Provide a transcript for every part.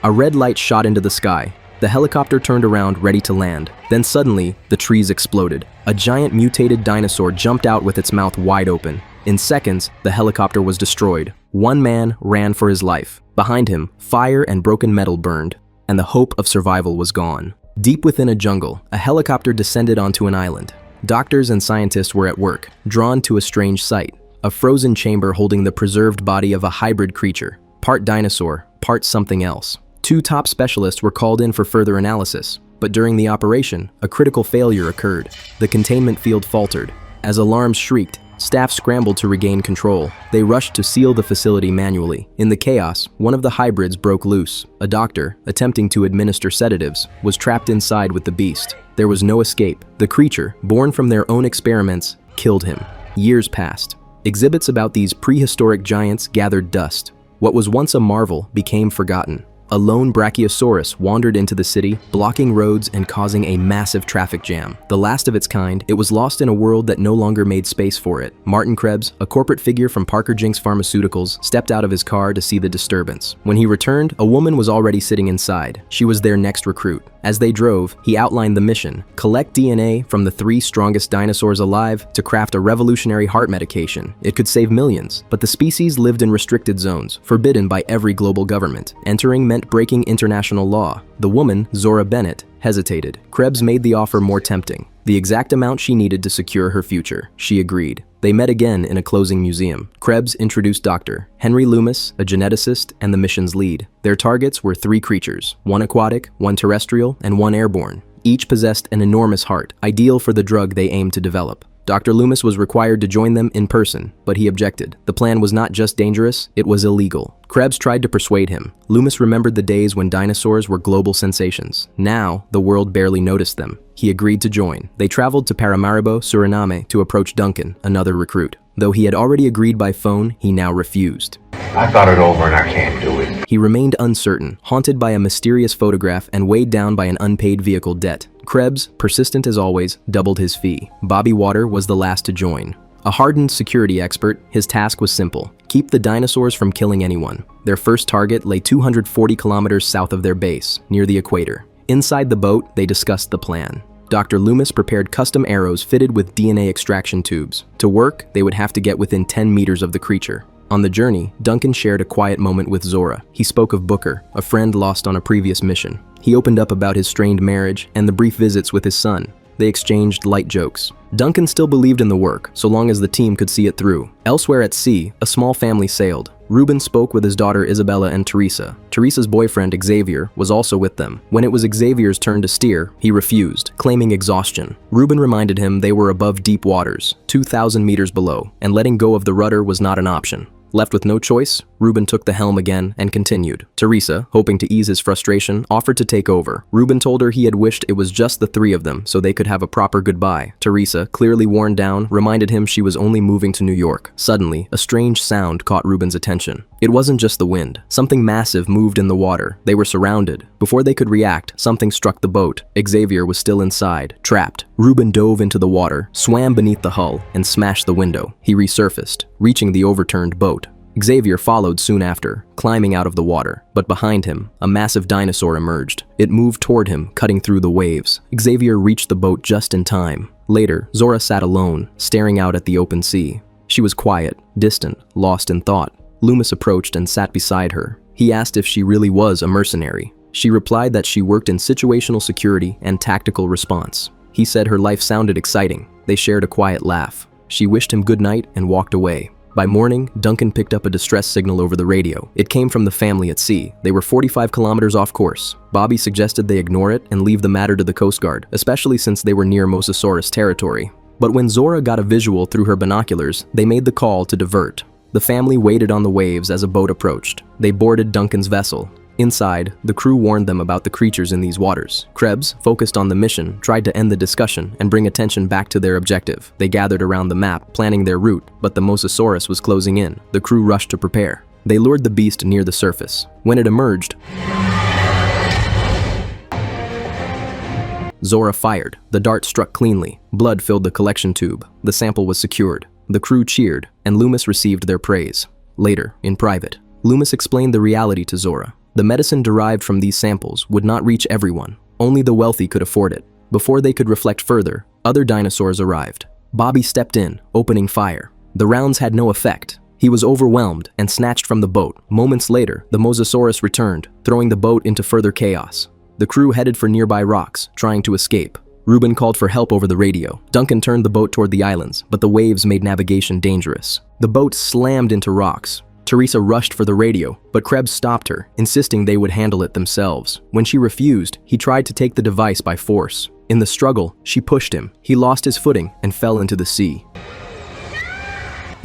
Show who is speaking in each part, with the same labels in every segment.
Speaker 1: A red light shot into the sky. The helicopter turned around, ready to land. Then suddenly, the trees exploded. A giant mutated dinosaur jumped out with its mouth wide open. In seconds, the helicopter was destroyed. One man ran for his life. Behind him, fire and broken metal burned, and the hope of survival was gone. Deep within a jungle, a helicopter descended onto an island. Doctors and scientists were at work, drawn to a strange sight. A frozen chamber holding the preserved body of a hybrid creature, part dinosaur, part something else. Two top specialists were called in for further analysis, but during the operation, a critical failure occurred. The containment field faltered. As alarms shrieked, staff scrambled to regain control. They rushed to seal the facility manually. In the chaos, one of the hybrids broke loose. A doctor, attempting to administer sedatives, was trapped inside with the beast. There was no escape. The creature, born from their own experiments, killed him. Years passed. Exhibits about these prehistoric giants gathered dust. What was once a marvel became forgotten. A lone brachiosaurus wandered into the city, blocking roads and causing a massive traffic jam. The last of its kind, it was lost in a world that no longer made space for it. Martin Krebs, a corporate figure from Parker Jinks Pharmaceuticals, stepped out of his car to see the disturbance. When he returned, a woman was already sitting inside. She was their next recruit. As they drove, he outlined the mission: collect DNA from the 3 strongest dinosaurs alive to craft a revolutionary heart medication. It could save millions, but the species lived in restricted zones, forbidden by every global government. Entering meant breaking international law. The woman, Zora Bennett, hesitated. Krebs made the offer more tempting. The exact amount she needed to secure her future. She agreed. They met again in a closing museum. Krebs introduced Dr. Henry Loomis, a geneticist and the mission's lead. Their targets were 3 creatures, 1 aquatic, 1 terrestrial, and 1 airborne. Each possessed an enormous heart, ideal for the drug they aimed to develop. Dr. Loomis was required to join them in person, but he objected. The plan was not just dangerous, it was illegal. Krebs tried to persuade him. Loomis remembered the days when dinosaurs were global sensations. Now, the world barely noticed them. He agreed to join. They traveled to Paramaribo, Suriname, to approach Duncan, another recruit. Though he had already agreed by phone, he now refused.
Speaker 2: I thought it over and I can't do it.
Speaker 1: He remained uncertain, haunted by a mysterious photograph and weighed down by an unpaid vehicle debt. Krebs, persistent as always, doubled his fee. Bobby Water was the last to join. A hardened security expert, his task was simple: keep the dinosaurs from killing anyone. Their first target lay 240 kilometers south of their base, near the equator. Inside the boat, they discussed the plan. Dr. Loomis prepared custom arrows fitted with DNA extraction tubes. To work, they would have to get within 10 meters of the creature. On the journey, Duncan shared a quiet moment with Zora. He spoke of Booker, a friend lost on a previous mission. He opened up about his strained marriage and the brief visits with his son. They exchanged light jokes. Duncan still believed in the work, so long as the team could see it through. Elsewhere at sea, a small family sailed. Reuben spoke with his daughter Isabella and Teresa. Teresa's boyfriend, Xavier, was also with them. When it was Xavier's turn to steer, he refused, claiming exhaustion. Reuben reminded him they were above deep waters, 2,000 meters below, and letting go of the rudder was not an option. Left with no choice, Reuben took the helm again and continued. Teresa, hoping to ease his frustration, offered to take over. Reuben told her he had wished it was just the 3 of them so they could have a proper goodbye. Teresa, clearly worn down, reminded him she was only moving to New York. Suddenly, a strange sound caught Reuben's attention. It wasn't just the wind. Something massive moved in the water. They were surrounded. Before they could react, something struck the boat. Xavier was still inside, trapped. Reuben dove into the water, swam beneath the hull, and smashed the window. He resurfaced, reaching the overturned boat. Xavier followed soon after, climbing out of the water. But behind him, a massive dinosaur emerged. It moved toward him, cutting through the waves. Xavier reached the boat just in time. Later, Zora sat alone, staring out at the open sea. She was quiet, distant, lost in thought. Loomis approached and sat beside her. He asked if she really was a mercenary. She replied that she worked in situational security and tactical response. He said her life sounded exciting. They shared a quiet laugh. She wished him good night and walked away. By morning, Duncan picked up a distress signal over the radio. It came from the family at sea. They were 45 kilometers off course. Bobby suggested they ignore it and leave the matter to the Coast Guard, especially since they were near Mosasaurus territory. But when Zora got a visual through her binoculars, they made the call to divert. The family waited on the waves as a boat approached. They boarded Duncan's vessel. Inside, the crew warned them about the creatures in these waters. Krebs, focused on the mission, tried to end the discussion and bring attention back to their objective. They gathered around the map, planning their route, but the Mosasaurus was closing in. The crew rushed to prepare. They lured the beast near the surface. When it emerged, Zora fired. The dart struck cleanly. Blood filled the collection tube. The sample was secured. The crew cheered, and Loomis received their praise. Later, in private, Loomis explained the reality to Zora. The medicine derived from these samples would not reach everyone. Only the wealthy could afford it. Before they could reflect further, other dinosaurs arrived. Bobby stepped in, opening fire. The rounds had no effect. He was overwhelmed and snatched from the boat. Moments later, the Mosasaurus returned, throwing the boat into further chaos. The crew headed for nearby rocks, trying to escape. Reuben called for help over the radio. Duncan turned the boat toward the islands, but the waves made navigation dangerous. The boat slammed into rocks. Teresa rushed for the radio, but Krebs stopped her, insisting they would handle it themselves. When she refused, he tried to take the device by force. In the struggle, she pushed him. He lost his footing and fell into the sea.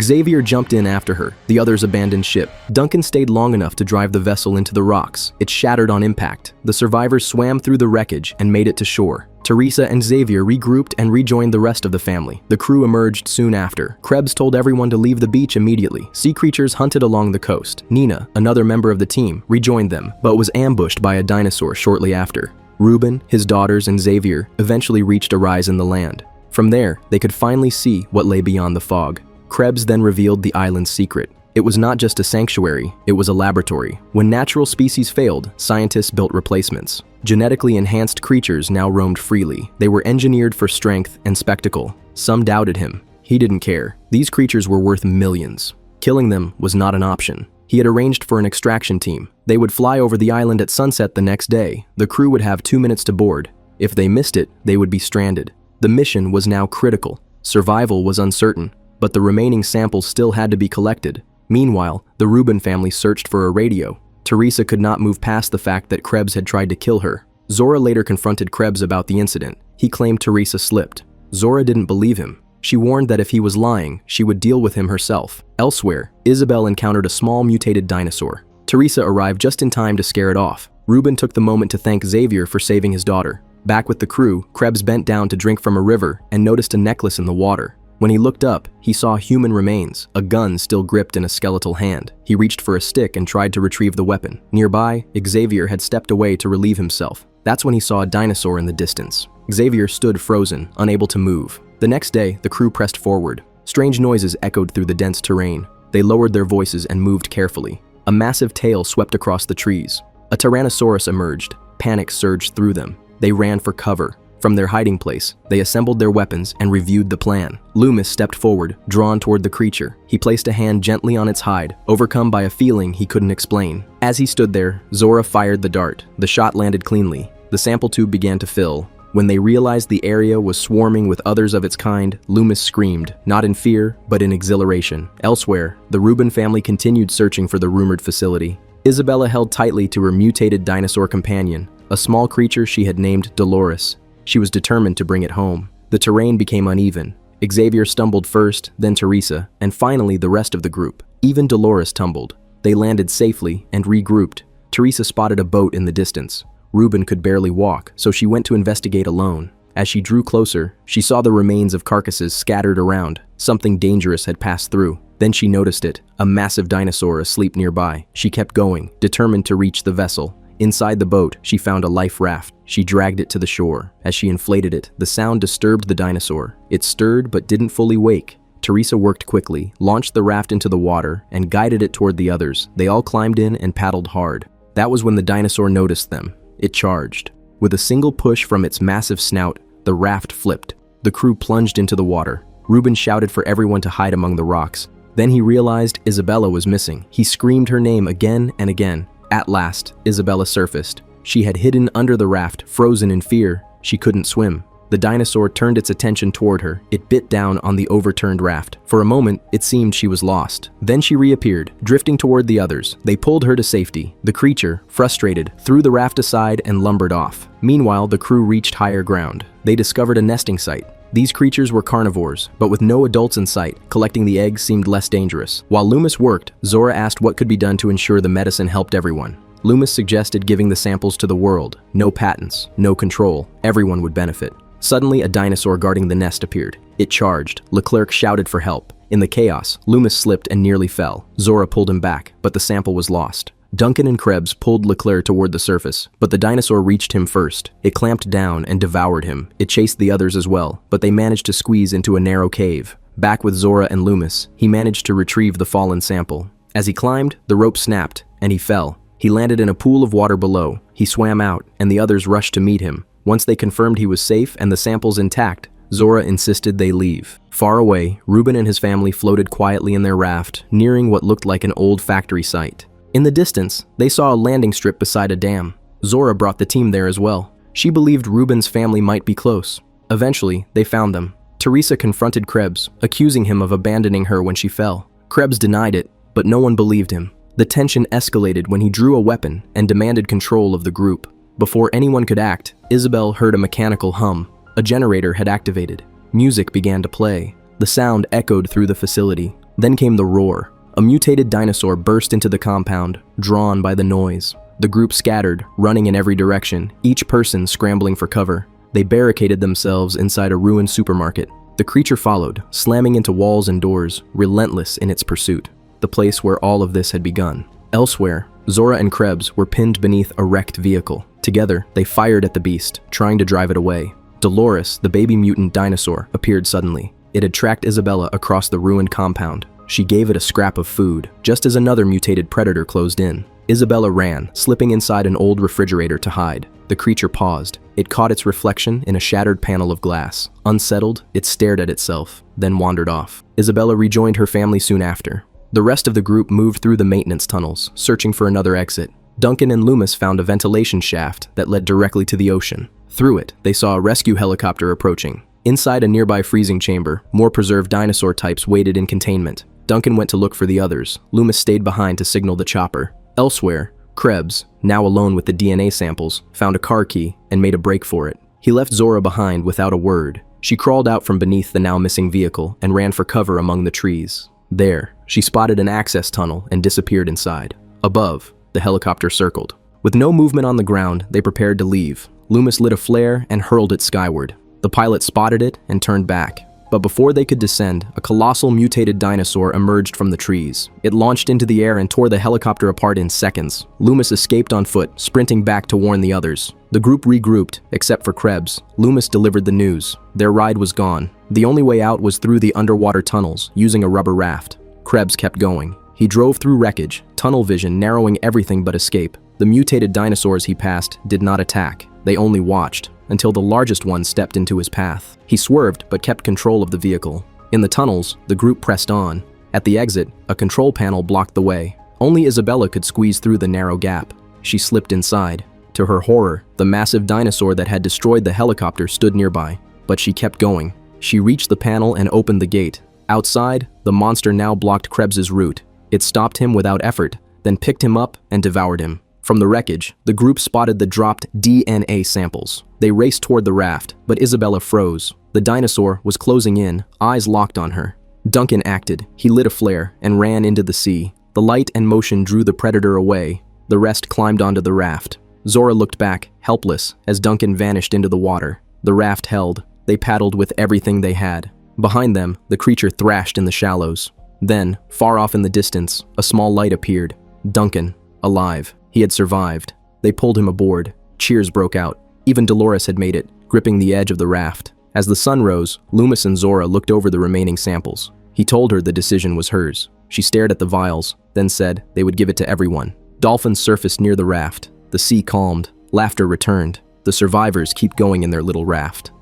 Speaker 1: Xavier jumped in after her. The others abandoned ship. Duncan stayed long enough to drive the vessel into the rocks. It shattered on impact. The survivors swam through the wreckage and made it to shore. Teresa and Xavier regrouped and rejoined the rest of the family. The crew emerged soon after. Krebs told everyone to leave the beach immediately. Sea creatures hunted along the coast. Nina, another member of the team, rejoined them, but was ambushed by a dinosaur shortly after. Reuben, his daughters, and Xavier eventually reached a rise in the land. From there, they could finally see what lay beyond the fog. Krebs then revealed the island's secret. It was not just a sanctuary, it was a laboratory. When natural species failed, scientists built replacements. Genetically enhanced creatures now roamed freely. They were engineered for strength and spectacle. Some doubted him. He didn't care. These creatures were worth millions. Killing them was not an option. He had arranged for an extraction team. They would fly over the island at sunset the next day. The crew would have 2 minutes to board. If they missed it, they would be stranded. The mission was now critical. Survival was uncertain, but the remaining samples still had to be collected. Meanwhile, the Reuben family searched for a radio. Teresa could not move past the fact that Krebs had tried to kill her. Zora later confronted Krebs about the incident. He claimed Teresa slipped. Zora didn't believe him. She warned that if he was lying, she would deal with him herself. Elsewhere, Isabel encountered a small mutated dinosaur. Teresa arrived just in time to scare it off. Reuben took the moment to thank Xavier for saving his daughter. Back with the crew, Krebs bent down to drink from a river and noticed a necklace in the water. When he looked up, he saw human remains, a gun still gripped in a skeletal hand. He reached for a stick and tried to retrieve the weapon. Nearby, Xavier had stepped away to relieve himself. That's when he saw a dinosaur in the distance. Xavier stood frozen, unable to move. The next day, the crew pressed forward. Strange noises echoed through the dense terrain. They lowered their voices and moved carefully. A massive tail swept across the trees. A Tyrannosaurus emerged. Panic surged through them. They ran for cover. From their hiding place, they assembled their weapons and reviewed the plan. Loomis stepped forward, drawn toward the creature. He placed a hand gently on its hide, overcome by a feeling he couldn't explain. As he stood there, Zora fired the dart. The shot landed cleanly. The sample tube began to fill. When they realized the area was swarming with others of its kind, Loomis screamed, not in fear, but in exhilaration. Elsewhere, the Reuben family continued searching for the rumored facility. Isabella held tightly to her mutated dinosaur companion, a small creature she had named Dolores. She was determined to bring it home. The terrain became uneven. Xavier stumbled first, then Teresa, and finally the rest of the group. Even Dolores tumbled. They landed safely and regrouped. Teresa spotted a boat in the distance. Reuben could barely walk, so she went to investigate alone. As she drew closer, she saw the remains of carcasses scattered around. Something dangerous had passed through. Then she noticed it, a massive dinosaur asleep nearby. She kept going, determined to reach the vessel. Inside the boat, she found a life raft. She dragged it to the shore. As she inflated it, the sound disturbed the dinosaur. It stirred but didn't fully wake. Teresa worked quickly, launched the raft into the water, and guided it toward the others. They all climbed in and paddled hard. That was when the dinosaur noticed them. It charged. With a single push from its massive snout, the raft flipped. The crew plunged into the water. Reuben shouted for everyone to hide among the rocks. Then he realized Isabella was missing. He screamed her name again and again. At last, Isabella surfaced. She had hidden under the raft, frozen in fear. She couldn't swim. The dinosaur turned its attention toward her. It bit down on the overturned raft. For a moment, it seemed she was lost. Then she reappeared, drifting toward the others. They pulled her to safety. The creature, frustrated, threw the raft aside and lumbered off. Meanwhile, the crew reached higher ground. They discovered a nesting site. These creatures were carnivores, but with no adults in sight, collecting the eggs seemed less dangerous. While Loomis worked, Zora asked what could be done to ensure the medicine helped everyone. Loomis suggested giving the samples to the world. No patents, no control. Everyone would benefit. Suddenly, a dinosaur guarding the nest appeared. It charged. Leclerc shouted for help. In the chaos, Loomis slipped and nearly fell. Zora pulled him back, but the sample was lost. Duncan and Krebs pulled Leclerc toward the surface, but the dinosaur reached him first. It clamped down and devoured him. It chased the others as well, but they managed to squeeze into a narrow cave. Back with Zora and Loomis, he managed to retrieve the fallen sample. As he climbed, the rope snapped, and he fell. He landed in a pool of water below. He swam out, and the others rushed to meet him. Once they confirmed he was safe and the samples intact, Zora insisted they leave. Far away, Reuben and his family floated quietly in their raft, nearing what looked like an old factory site. In the distance, they saw a landing strip beside a dam. Zora brought the team there as well. She believed Reuben's family might be close. Eventually, they found them. Teresa confronted Krebs, accusing him of abandoning her when she fell. Krebs denied it, but no one believed him. The tension escalated when he drew a weapon and demanded control of the group. Before anyone could act, Isabel heard a mechanical hum. A generator had activated. Music began to play. The sound echoed through the facility. Then came the roar. A mutated dinosaur burst into the compound, drawn by the noise. The group scattered, running in every direction, each person scrambling for cover. They barricaded themselves inside a ruined supermarket. The creature followed, slamming into walls and doors, relentless in its pursuit. The place where all of this had begun. Elsewhere, Zora and Krebs were pinned beneath a wrecked vehicle. Together, they fired at the beast, trying to drive it away. Dolores, the baby mutant dinosaur, appeared suddenly. It had tracked Isabella across the ruined compound. She gave it a scrap of food, just as another mutated predator closed in. Isabella ran, slipping inside an old refrigerator to hide. The creature paused. It caught its reflection in a shattered panel of glass. Unsettled, it stared at itself, then wandered off. Isabella rejoined her family soon after. The rest of the group moved through the maintenance tunnels, searching for another exit. Duncan and Loomis found a ventilation shaft that led directly to the ocean. Through it, they saw a rescue helicopter approaching. Inside a nearby freezing chamber, more preserved dinosaur types waited in containment. Duncan went to look for the others. Loomis stayed behind to signal the chopper. Elsewhere, Krebs, now alone with the DNA samples, found a car key and made a break for it. He left Zora behind without a word. She crawled out from beneath the now missing vehicle and ran for cover among the trees. There, she spotted an access tunnel and disappeared inside. Above, the helicopter circled. With no movement on the ground, they prepared to leave. Loomis lit a flare and hurled it skyward. The pilot spotted it and turned back. But before they could descend, a colossal mutated dinosaur emerged from the trees. It launched into the air and tore the helicopter apart in seconds. Loomis escaped on foot, sprinting back to warn the others. The group regrouped, except for Krebs. Loomis delivered the news. Their ride was gone. The only way out was through the underwater tunnels, using a rubber raft. Krebs kept going. He drove through wreckage, tunnel vision narrowing everything but escape. The mutated dinosaurs he passed did not attack. They only watched, until the largest one stepped into his path. He swerved but kept control of the vehicle. In the tunnels, the group pressed on. At the exit, a control panel blocked the way. Only Isabella could squeeze through the narrow gap. She slipped inside. To her horror, the massive dinosaur that had destroyed the helicopter stood nearby. But she kept going. She reached the panel and opened the gate. Outside, the monster now blocked Krebs's route. It stopped him without effort, then picked him up and devoured him. From the wreckage, the group spotted the dropped DNA samples. They raced toward the raft, but Isabella froze. The dinosaur was closing in, eyes locked on her. Duncan acted. He lit a flare and ran into the sea. The light and motion drew the predator away. The rest climbed onto the raft. Zora looked back, helpless, as Duncan vanished into the water. The raft held. They paddled with everything they had. Behind them, the creature thrashed in the shallows. Then, far off in the distance, a small light appeared. Duncan, alive. He had survived. They pulled him aboard. Cheers broke out. Even Dolores had made it, gripping the edge of the raft. As the sun rose, Loomis and Zora looked over the remaining samples. He told her the decision was hers. She stared at the vials, then said they would give it to everyone. Dolphins surfaced near the raft. The sea calmed. Laughter returned. The survivors keep going in their little raft.